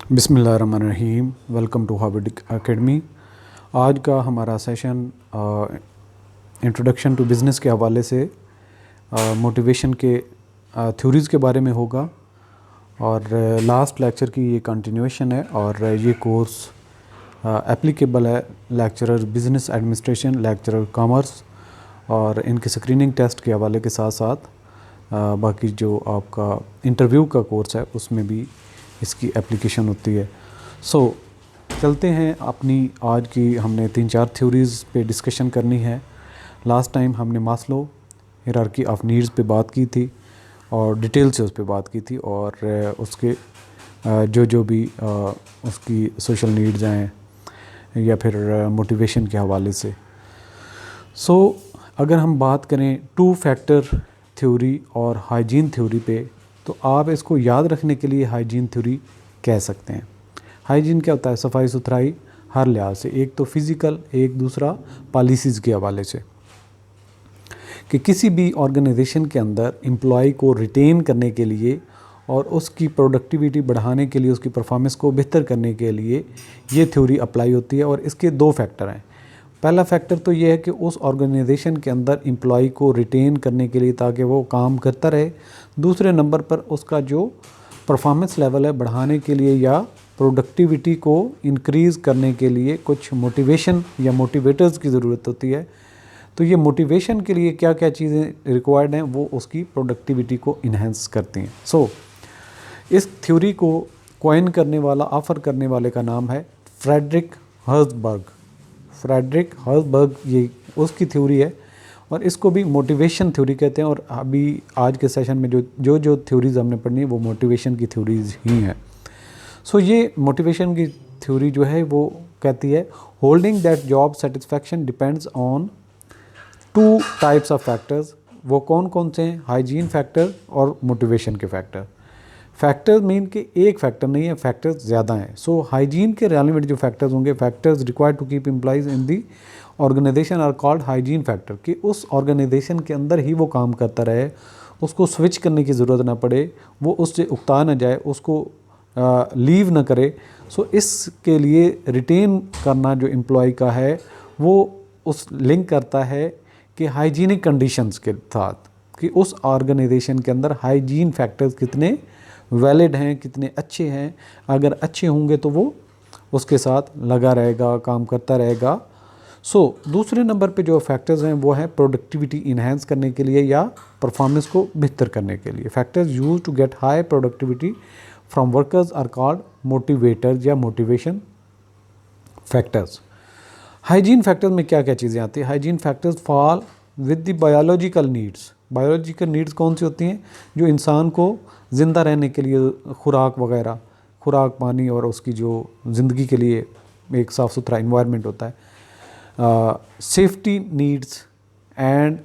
बिस्मिल्लाहिर्रहमानिर्रहीम। Welcome to Harvard academy. आज का हमारा सेशन इंट्रोडक्शन टू बिज़नेस के हवाले से मोटिवेशन के थ्योरीज़ के बारे में होगा और लास्ट लेक्चर की ये कंटिन्यूएशन है और ये कोर्स एप्लीकेबल है lecturer business administration, lecturer commerce और इनके स्क्रीनिंग टेस्ट के हवाले के साथ साथ बाकी जो आपका इंटरव्यू का कोर्स है उसमें भी इसकी एप्लीकेशन होती है। चलते हैं अपनी आज की हमने 3-4 थ्योरीज़ पे डिस्कशन करनी है। लास्ट टाइम हमने मास्लो हायरार्की ऑफ नीड्स पे बात की थी और डिटेल से उस पे बात की थी और उसके जो भी उसकी सोशल नीड्स हैं या फिर मोटिवेशन के हवाले से। अगर हम बात करें 2 फैक्टर थ्योरी और हाइजीन थ्योरी पे, तो आप इसको याद रखने के लिए हाइजीन थ्योरी कह सकते हैं। हाइजीन क्या होता है? सफाई सुथराई हर लिहाज से, एक तो फिज़िकल, एक दूसरा पॉलिसीज़ के हवाले से, कि किसी भी ऑर्गेनाइजेशन के अंदर एम्प्लॉय को रिटेन करने के लिए और उसकी प्रोडक्टिविटी बढ़ाने के लिए, उसकी परफॉर्मेंस को बेहतर करने के लिए ये थ्योरी अप्लाई होती है। और इसके 2 फैक्टर हैं। पहला फैक्टर तो ये है कि उस ऑर्गेनाइजेशन के अंदर एम्प्लॉय को रिटेन करने के लिए ताकि वो काम करता रहे। दूसरे नंबर पर उसका जो परफॉर्मेंस लेवल है बढ़ाने के लिए या प्रोडक्टिविटी को इंक्रीज़ करने के लिए कुछ मोटिवेशन या मोटिवेटर्स की ज़रूरत होती है। तो ये मोटिवेशन के लिए क्या क्या चीज़ें रिक्वायर्ड हैं वो उसकी प्रोडक्टिविटी को इन्हेंस करती हैं। इस थ्योरी को कॉइन करने वाला, ऑफ़र करने वाले का नाम है फ्रेडरिक हर्ज़बर्ग। ये उसकी थ्योरी है और इसको भी मोटिवेशन थ्योरी कहते हैं। और अभी आज के सेशन में जो थ्योरीज़ हमने पढ़नी है वो मोटिवेशन की थ्योरीज़ ही हैं। ये मोटिवेशन की थ्योरी जो है वो कहती है holding that job satisfaction depends on 2 types of factors. वो कौन कौन से हैं? हाइजीन फैक्टर और मोटिवेशन के फैक्टर। फैक्टर्स मीन कि एक फैक्टर नहीं है, फैक्टर्स ज़्यादा हैं। हाइजीन के रेलेवेंट जो फैक्टर्स होंगे, factors required to keep employees in the organization are called hygiene factor, कि उस ऑर्गेनाइजेशन के अंदर ही वो काम करता रहे, उसको स्विच करने की ज़रूरत ना पड़े, वो उससे उकता ना जाए, उसको लीव ना करे। इसके लिए रिटेन करना जो एम्प्लॉय का है वो उस लिंक करता है कि हाइजीनिक कंडीशंस के साथ, कि उस ऑर्गेनाइजेशन के अंदर हाइजीन फैक्टर्स कितने वैलिड हैं, कितने अच्छे हैं। अगर अच्छे होंगे तो वो उसके साथ लगा रहेगा, काम करता रहेगा। दूसरे नंबर पे जो फैक्टर्स हैं वो है प्रोडक्टिविटी इन्हेंस करने के लिए या परफॉर्मेंस को बेहतर करने के लिए। Factors use to get high productivity from workers are called motivators या मोटिवेशन फैक्टर्स। हाइजीन फैक्टर्स में क्या क्या चीज़ें आती हैं? Hygiene factors fall with the biological needs. Biological needs कौन सी होती हैं? जो इंसान को ज़िंदा रहने के लिए खुराक वगैरह, खुराक, पानी और उसकी जो ज़िंदगी के लिए एक साफ़ सुथरा इन्वायरमेंट होता है। Safety needs and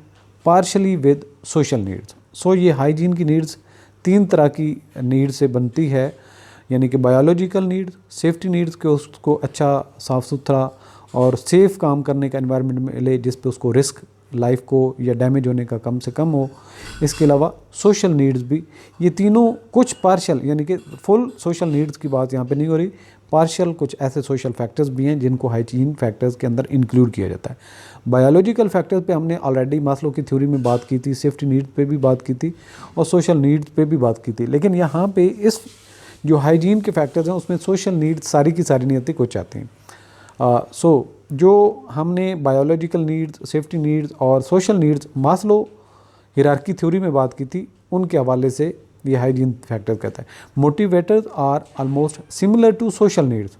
partially with social needs. ये हाइजीन की नीड्स 3 तरह की नीड्स से बनती है, यानी कि बायोलॉजिकल नीड्स, सेफ्टी नीड्स के उसको अच्छा साफ़ सुथरा और सेफ़ काम करने का एनवायरनमेंट मिले जिस पे उसको रिस्क लाइफ को या डैमेज होने का कम से कम हो। इसके अलावा सोशल नीड्स भी, ये तीनों कुछ पार्शल, यानी कि फुल सोशल नीड्स की बात यहाँ पे नहीं हो रही, पार्शल कुछ ऐसे सोशल फैक्टर्स भी हैं जिनको हाइजीन फैक्टर्स के अंदर इंक्लूड किया जाता है। बायोलॉजिकल फैक्टर्स पे हमने ऑलरेडी मास्लो की थ्योरी में बात की थी, सेफ्टी नीड्स पे भी बात की थी और सोशल नीड्स पे भी बात की थी। लेकिन यहाँ पे इस जो हाइजीन के फैक्टर्स हैं उसमें सोशल नीड्स सारी की सारी नहीं आती, कुछ आती हैं। जो हमने बायोलॉजिकल नीड्स, सेफ्टी नीड्स और social needs Maslow hierarchy theory में बात की थी, उनके हवाले से ये हाइजीन फैक्टर कहता है। Motivators are almost similar to social needs.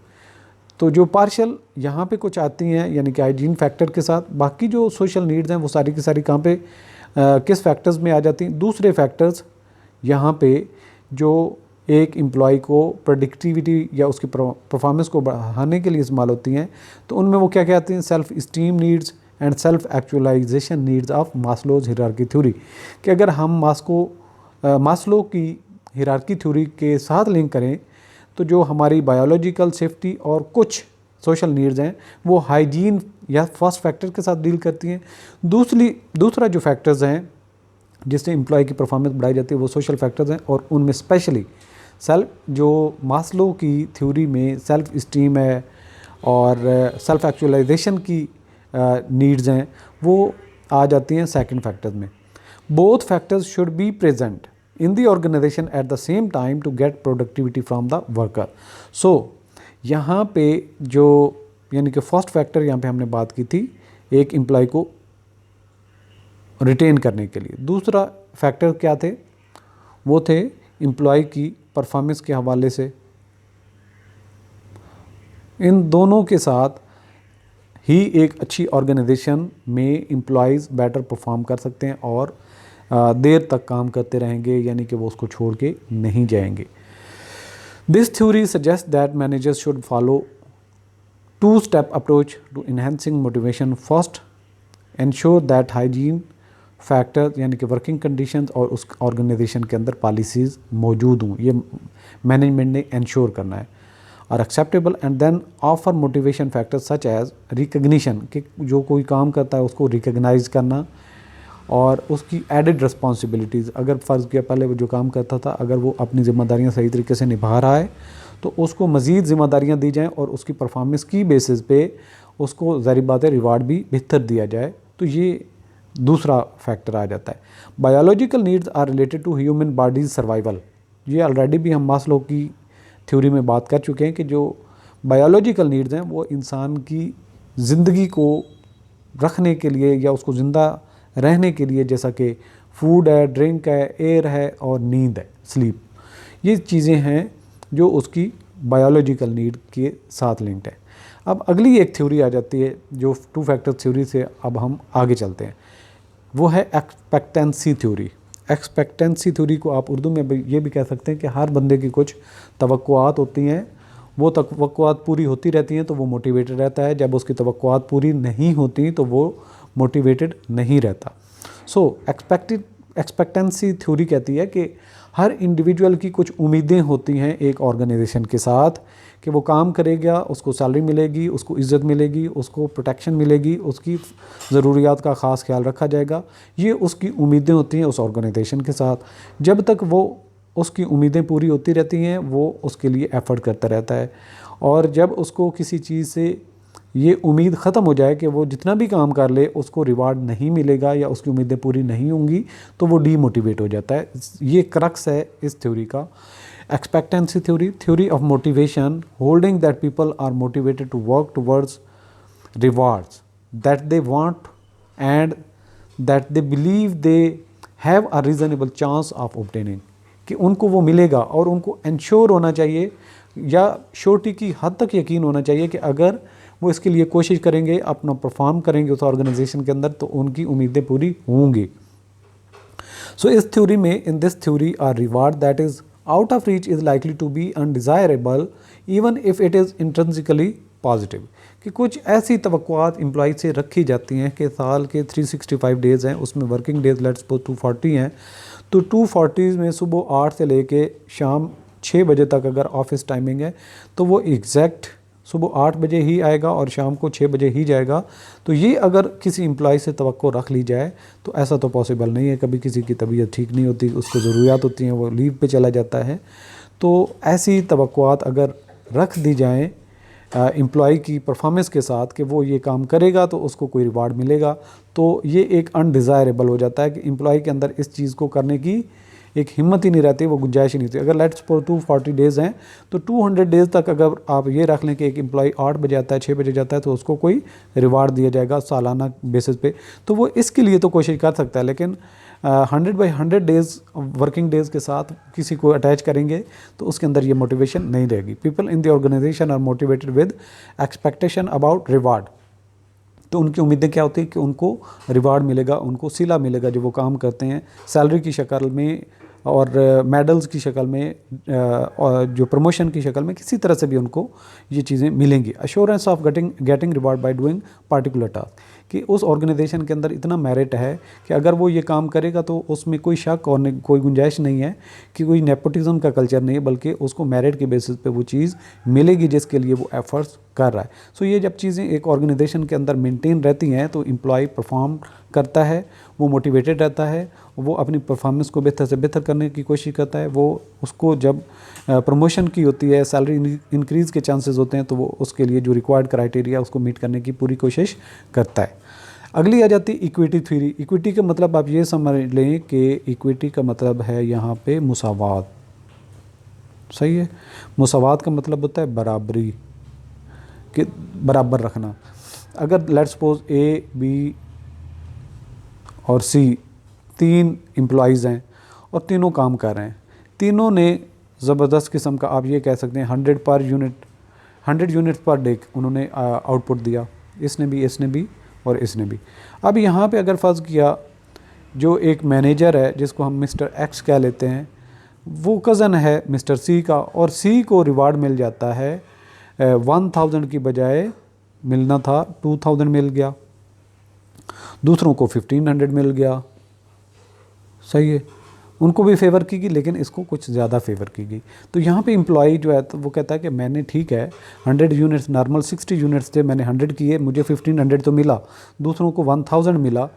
तो जो पार्शल यहाँ पे कुछ आती हैं यानी कि हाइजीन फैक्टर के साथ, बाकी जो सोशल नीड्स हैं वो सारी की सारी कहाँ पे किस फैक्टर्स में आ जाती हैं? दूसरे फैक्टर्स यहाँ पे जो एक एम्प्लॉय को प्रोडक्टिविटी या उसकी परफॉर्मेंस को बढ़ाने के लिए इस्तेमाल होती हैं। तो उनमें वो क्या क्या आती हैं? Self esteem needs and self actualization needs of Maslow's hierarchy theory. कि अगर हम मास्लो की हायरार्की थ्योरी के साथ लिंक करें तो जो हमारी बायोलॉजिकल, सेफ्टी और कुछ सोशल नीड्स हैं वो हाइजीन या फर्स्ट फैक्टर के साथ डील करती हैं। दूसरा जो फैक्टर्स हैं जिससे एम्प्लॉय की परफॉर्मेंस बढ़ाई जाती है वो सोशल फैक्टर्स हैं और उनमें स्पेशली जो मास्लो की थ्योरी में सेल्फ इस्टीम है और सेल्फ एक्चुअलाइजेशन की नीड्स हैं, वो आ जाती हैं सेकंड फैक्टर्स में। Both factors should be present in the organisation at the same time to get productivity from the worker. So यहाँ पे जो यानी कि फर्स्ट फैक्टर यहाँ पे हमने बात की थी एक एम्प्लॉय को रिटेन करने के लिए। दूसरा फैक्टर क्या थे? वो थे एम्प्लॉय की परफॉर्मेंस के हवाले से। इन दोनों के साथ ही एक अच्छी ऑर्गेनाइजेशन में एम्प्लॉयज़ बेटर परफॉर्म कर सकते हैं और देर तक काम करते रहेंगे, यानी कि वो उसको छोड़ के नहीं जाएंगे। This theory suggest that managers should follow two step approach to enhancing motivation. First, ensure that hygiene factor यानी कि वर्किंग कंडीशंस और उस ऑर्गेनाइजेशन के अंदर पॉलिसीज़ मौजूद हों, ये मैनेजमेंट ने इंश्योर करना है। और acceptable and then offer motivation factors such as recognition, कि जो कोई काम करता है उसको रिकग्नाइज करना और उसकी एडिड रिस्पॉन्सिबिलिटीज़। अगर फ़र्ज़ किया पहले वो जो काम करता था अगर वो अपनी ज़िम्मेदारियाँ सही तरीके से निभा रहा है तो उसको मज़ीद ज़िम्मेदारियाँ दी जाएँ और उसकी परफॉर्मेंस की बेसिस पे उसको ज़ाहिर बात है रिवार्ड भी बेहतर दिया जाए। तो ये दूसरा फैक्टर आ जाता है। Biological needs are related to human bodies survival. ये ऑलरेडी भी हम मास्लो की थ्योरी में बात कर चुके हैं कि जो बायोलॉजिकल नीड्स हैं वो इंसान की ज़िंदगी को रखने के लिए या उसको ज़िंदा रहने के लिए, जैसा कि फूड है, ड्रिंक है, एयर है और नींद है, स्लीप, ये चीज़ें हैं जो उसकी बायोलॉजिकल नीड के साथ लिंक्ड है। अब अगली एक थ्योरी आ जाती है जो टू फैक्टर थ्योरी से अब हम आगे चलते हैं, वो है एक्सपेक्टेंसी थ्योरी। एक्सपेक्टेंसी थ्योरी को आप उर्दू में ये भी कह सकते हैं कि हर बंदे की कुछ तवक्कुआत होती हैं, वो तवक्कुआत पूरी होती रहती हैं तो वो मोटिवेटेड रहता है, जब उसकी तवक्कुआत पूरी नहीं होती तो वो मोटिवेटेड नहीं रहता। सो एक्सपेक्टेंसी थ्योरी कहती है कि हर इंडिविजुअल की कुछ उम्मीदें होती हैं एक ऑर्गेनाइजेशन के साथ कि वो काम करेगा, उसको सैलरी मिलेगी, उसको इज़्ज़त मिलेगी, उसको प्रोटेक्शन मिलेगी, उसकी ज़रूरियात का ख़ास ख्याल रखा जाएगा। ये उसकी उम्मीदें होती हैं उस ऑर्गेनाइजेशन के साथ। जब तक वो उसकी उम्मीदें पूरी होती रहती हैं वो उसके लिए एफ़र्ट करता रहता है, और जब उसको किसी चीज़ से ये उम्मीद ख़त्म हो जाए कि वो जितना भी काम कर ले उसको रिवार्ड नहीं मिलेगा या उसकी उम्मीदें पूरी नहीं होंगी तो वो डीमोटिवेट हो जाता है। ये क्रक्स है इस थ्योरी का। Expectancy theory of motivation holding that people are motivated to work towards rewards that they want and that they believe they have a reasonable chance of obtaining, कि उनको वो मिलेगा और उनको इंश्योर होना चाहिए या श्योरिटी की हद तक यकीन होना चाहिए कि अगर वो इसके लिए कोशिश करेंगे, अपना परफॉर्म करेंगे उस ऑर्गेनाइजेशन के अंदर तो उनकी उम्मीदें पूरी होंगी। सो इस थ्योरी में, in this theory are reward that is out of reach is likely to be undesirable even if it is intrinsically positive, कि कुछ ऐसी तवक्कुआत एम्प्लॉय से रखी जाती हैं कि साल के 365 डेज़ हैं, उसमें वर्किंग डेज़ लेट्स सपोज 240 हैं, तो 240 में सुबह 8 से लेके शाम 6 बजे तक अगर ऑफिस टाइमिंग है तो वो एग्जैक्ट सुबह 8 बजे ही आएगा और शाम को 6 बजे ही जाएगा। तो ये अगर किसी एम्प्लॉय से तवक्को रख ली जाए तो ऐसा तो पॉसिबल नहीं है। कभी किसी की तबीयत ठीक नहीं होती, उसको ज़रूरियात होती हैं, वो लीव पे चला जाता है, तो ऐसी तवक्कुआत अगर रख दी जाएँ एम्प्लॉय की परफॉर्मेंस के साथ कि वो ये काम करेगा तो उसको कोई रिवार्ड मिलेगा, तो ये एक अनडिज़ायरेबल हो जाता है कि एम्प्लॉय के अंदर इस चीज़ को करने की एक हिम्मत ही नहीं रहती, वो गुंजाइश ही नहीं होती। अगर लेट्स सपोज 240 डेज़ हैं तो 200 डेज़ तक अगर आप ये रख लें कि एक एम्प्लॉय 8 बजे आता है, 6 बजे जाता है, तो उसको कोई रिवार्ड दिया जाएगा सालाना बेसिस पे, तो वो इसके लिए तो कोशिश कर सकता है। लेकिन 100/100 डेज़ वर्किंग डेज़ के साथ किसी को अटैच करेंगे तो उसके अंदर ये मोटिवेशन नहीं रहेगी। People in the organization are motivated with expectation about reward, तो उनकी उम्मीदें क्या होती है कि उनको रिवार्ड मिलेगा, उनको सिला मिलेगा जो वो काम करते हैं, सैलरी की शक्ल में और मेडल्स की शक्ल में और जो प्रमोशन की शक्ल में, किसी तरह से भी उनको ये चीज़ें मिलेंगी। Assurance of getting reward by doing particular task, कि उस ऑर्गेनाइजेशन के अंदर इतना मेरिट है कि अगर वो ये काम करेगा तो उसमें कोई शक और कोई गुंजाइश नहीं है कि कोई नेपोटिज्म का कल्चर नहीं है, बल्कि उसको मेरिट के बेसिस पे वो चीज़ मिलेगी जिसके लिए वो एफर्ट्स कर रहा है। सो ये जब चीज़ें एक ऑर्गेनाइजेशन के अंदर मेंटेन रहती हैं तो एम्प्लॉय परफॉर्म करता है, वो मोटिवेटेड रहता है, वो अपनी परफॉर्मेंस को बेहतर से बेहतर करने की कोशिश करता है। वो उसको जब प्रमोशन की होती है, सैलरी इंक्रीज़ के चांसेस होते हैं, तो वो उसके लिए जो रिक्वायर्ड क्राइटेरिया उसको मीट करने की पूरी कोशिश करता है। अगली आ जाती है इक्विटी थ्योरी। इक्विटी का मतलब आप ये समझ लें कि इक्विटी का मतलब है यहाँ पे मुसावात। सही है, मुसावात का मतलब होता है बराबरी, कि बराबर रखना। अगर लेट्स सपोज ए, बी और सी 3 एम्प्लॉइज़ हैं और तीनों काम कर रहे हैं, तीनों ने ज़बरदस्त किस्म का, आप ये कह सकते हैं 100 यूनिट्स पर डे उन्होंने आउटपुट दिया, इसने भी और इसने भी। अब यहाँ पे अगर फ़र्ज़ किया जो एक मैनेजर है जिसको हम मिस्टर एक्स कह लेते हैं, वो कज़न है मिस्टर सी का, और सी को रिवार्ड मिल जाता है 1000 की बजाय मिलना था 2000 मिल गया, दूसरों को 1500 मिल गया। सही है, उनको भी फेवर की गई लेकिन इसको कुछ ज़्यादा फेवर की गई। तो यहाँ पे एम्प्लॉई जो है तो वो कहता है कि मैंने ठीक है 100 यूनिट्स, नॉर्मल 60 यूनिट्स थे, मैंने 100 किए, मुझे 1500 तो मिला, दूसरों को 1000 मिला,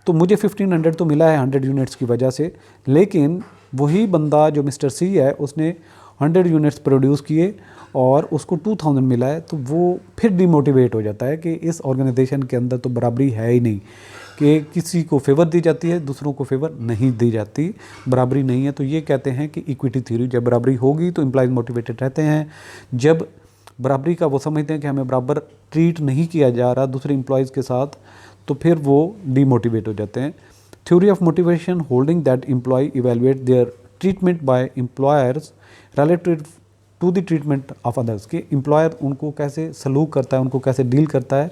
तो मुझे 1500 तो मिला है 100 यूनिट्स की वजह से। लेकिन वही बंदा जो मिस्टर सी है उसने 100 यूनिट्स प्रोड्यूस किए और उसको 2000 मिला है, तो वो फिर डिमोटिवेट हो जाता है कि इस ऑर्गेनाइजेशन के अंदर तो बराबरी है ही नहीं, कि किसी को फेवर दी जाती है, दूसरों को फेवर नहीं दी जाती, बराबरी नहीं है। तो ये कहते हैं कि इक्विटी थ्योरी, जब बराबरी होगी तो एम्प्लॉइज मोटिवेटेड रहते हैं। जब बराबरी का वो समझते हैं कि हमें बराबर ट्रीट नहीं किया जा रहा दूसरे एम्प्लॉइज़ के साथ, तो फिर वो डीमोटिवेट हो जाते हैं। Theory of motivation holding that employ evaluate their treatment by employers related to the treatment of others, कि एम्प्लॉयर उनको कैसे सलूक करता है, उनको कैसे डील करता है,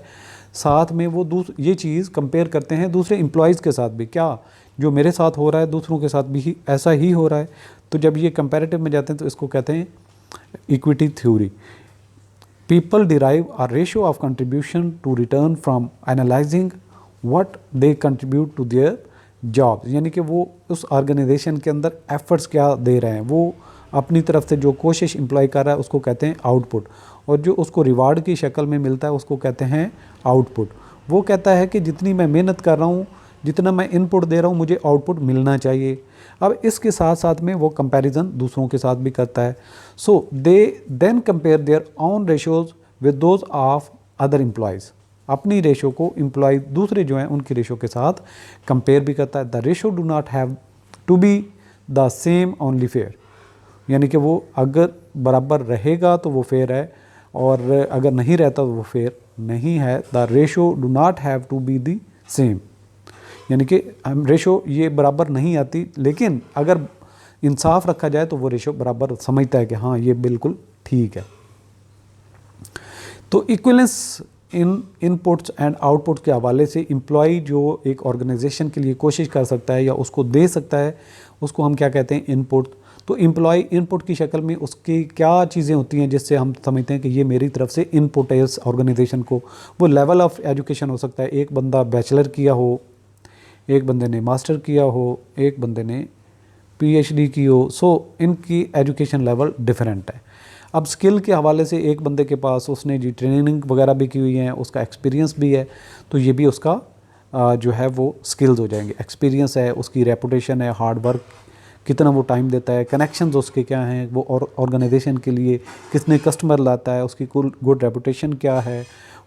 साथ में वो ये चीज़ कंपेयर करते हैं दूसरे एम्प्लॉयज़ के साथ भी, क्या जो मेरे साथ हो रहा है दूसरों के साथ भी ऐसा ही हो रहा है। तो जब ये कंपैरेटिव में जाते हैं तो इसको कहते हैं equity theory. People derive a ratio of contribution to return from analyzing what they contribute to their jobs, यानी कि वो उस ऑर्गेनाइजेशन के अंदर एफर्ट्स क्या दे रहे हैं, वो अपनी तरफ से जो कोशिश एम्प्लॉय कर रहा है उसको कहते हैं आउटपुट, और जो उसको रिवार्ड की शक्ल में मिलता है उसको कहते हैं आउटपुट। वो कहता है कि जितनी मैं मेहनत कर रहा हूँ, जितना मैं इनपुट दे रहा हूँ, मुझे आउटपुट मिलना चाहिए। अब इसके साथ साथ में वो कंपैरिजन दूसरों के साथ भी करता है। So they then compare their own ratios with those of other employees, अपनी रेशो को एम्प्लॉय दूसरे जो हैं उनकी रेशो के साथ कंपेयर भी करता है। The ratio do not have to be the same only fair, यानी कि वो अगर बराबर रहेगा तो वो फेयर है, और अगर नहीं रहता तो वो फेयर नहीं है। The ratio do not have to be the same, यानी कि हम रेशो ये बराबर नहीं आती, लेकिन अगर इंसाफ रखा जाए तो वो रेशो बराबर समझता है कि हाँ ये बिल्कुल ठीक है। तो equivalence in inputs and outputs के हवाले से एम्प्लॉय जो एक ऑर्गेनाइजेशन के लिए कोशिश कर सकता है या उसको दे सकता है, उसको हम क्या कहते हैं, इनपुट। तो एम्प्लॉय इनपुट की शक्ल में उसकी क्या चीज़ें होती हैं जिससे हम समझते हैं कि ये मेरी तरफ से इनपुट है इस ऑर्गेनाइजेशन को। वो लेवल ऑफ एजुकेशन हो सकता है, एक बंदा बैचलर किया हो, एक बंदे ने मास्टर किया हो, एक बंदे ने पीएचडी की हो। सो इनकी एजुकेशन लेवल डिफरेंट है। अब स्किल के हवाले से एक बंदे के पास उसने जी ट्रेनिंग वगैरह भी की हुई है, उसका एक्सपीरियंस भी है, तो ये भी उसका जो है वो स्किल्स हो जाएंगे। एक्सपीरियंस है, उसकी रेपुटेशन है, हार्ड वर्क कितना वो टाइम देता है, कनेक्शंस उसके क्या हैं, वो ऑर्गेनाइजेशन के लिए कितने कस्टमर लाता है, उसकी कुल गुड रेपुटेशन क्या है,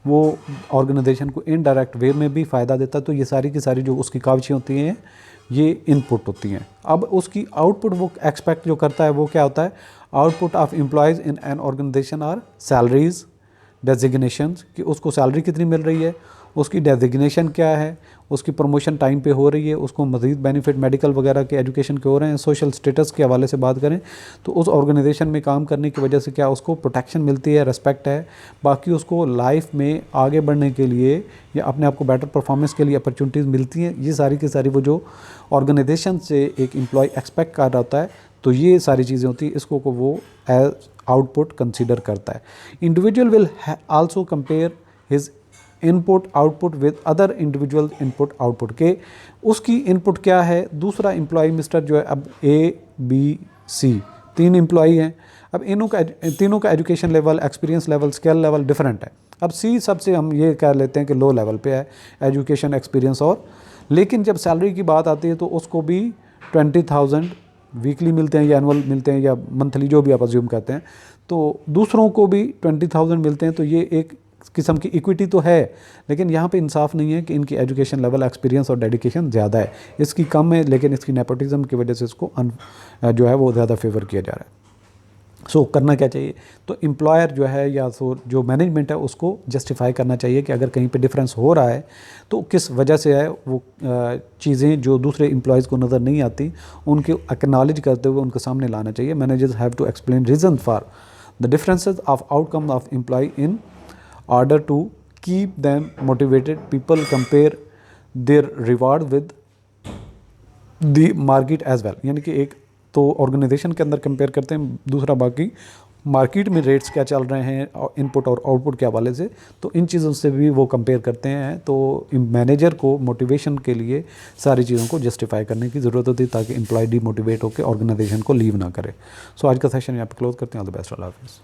वो ऑर्गेनाइजेशन को इनडायरेक्ट वे में भी फ़ायदा देता है। तो ये सारी की सारी जो उसकी काविशें होती हैं ये इनपुट होती हैं। अब उसकी आउटपुट वो एक्सपेक्ट जो करता है वो क्या होता है, output of employees in an organization are salaries designations, कि उसको सैलरी कितनी मिल रही है, उसकी डेजिग्नेशन क्या है, उसकी प्रमोशन टाइम पे हो रही है, उसको मज़ीद बेनिफिट मेडिकल वगैरह के एजुकेशन के हो रहे हैं। सोशल स्टेटस के हवाले से बात करें तो उस ऑर्गेनाइजेशन में काम करने की वजह से क्या उसको प्रोटेक्शन मिलती है, रिस्पेक्ट है। बाकी उसको लाइफ में आगे बढ़ने के लिए या अपने आप को बेटर परफॉर्मेंस के लिए अपॉर्चुनिटीज़ मिलती हैं। ये सारी की सारी वो जो ऑर्गेनाइजेशन से एक एम्प्लॉय एक्सपेक्ट कर रहा होता है, तो ये सारी चीज़ें होती हैं, इसको वो एज आउटपुट कंसीडर करता है। Individual will also compare his input output with other individual input output के उसकी इनपुट क्या है। दूसरा एम्प्लॉय मिस्टर जो है, अब ABC 3 एम्प्लॉई हैं। अब तीनों का education level, experience level, skill level different है। अब C सबसे हम ये कह लेते हैं कि लो लेवल पे है, एजुकेशन, एक्सपीरियंस और, लेकिन जब सैलरी की बात आती है तो उसको भी 20,000 वीकली मिलते हैं या एनुअल मिलते हैं या मंथली, जो भी आप अज्यूम करते हैं, तो दूसरों को भी 20,000 मिलते हैं। तो ये एक किस्म की इक्विटी तो है, लेकिन यहाँ पे इंसाफ नहीं है कि इनकी एजुकेशन लेवल, एक्सपीरियंस और डेडिकेशन ज़्यादा है, इसकी कम है, लेकिन इसकी नेपोटिज्म की वजह से इसको जो है वो ज़्यादा फेवर किया जा रहा है। सो करना क्या चाहिए, तो एम्प्लॉयर जो है या तो जो मैनेजमेंट है उसको जस्टिफाई करना चाहिए कि अगर कहीं पे डिफरेंस हो रहा है तो किस वजह से है। वो चीज़ें जो दूसरे एम्प्लॉयज़ को नज़र नहीं आती उनके एक्नॉलेज करते हुए उनके सामने लाना चाहिए। Managers have to explain reason for the differences of outcome of employ in order to keep them motivated. People compare their reward with the market as well, यानी कि एक तो ऑर्गेनाइजेशन के अंदर कंपेयर करते हैं, दूसरा बाकी मार्केट में रेट्स क्या चल रहे हैं इनपुट और आउटपुट के हवाले से, तो इन चीज़ों से भी वो कंपेयर करते हैं। तो मैनेजर को मोटिवेशन के लिए सारी चीज़ों को जस्टिफाई करने की ज़रूरत होती है ताकि एम्प्लॉय डीमोटिवेट होकर ऑर्गेनाइजेशन को लीव ना करे। सो आज का सेशन यहाँ पे क्लोज करते हैं। ऑल द बेस्ट, अल्लाह हाफिज़।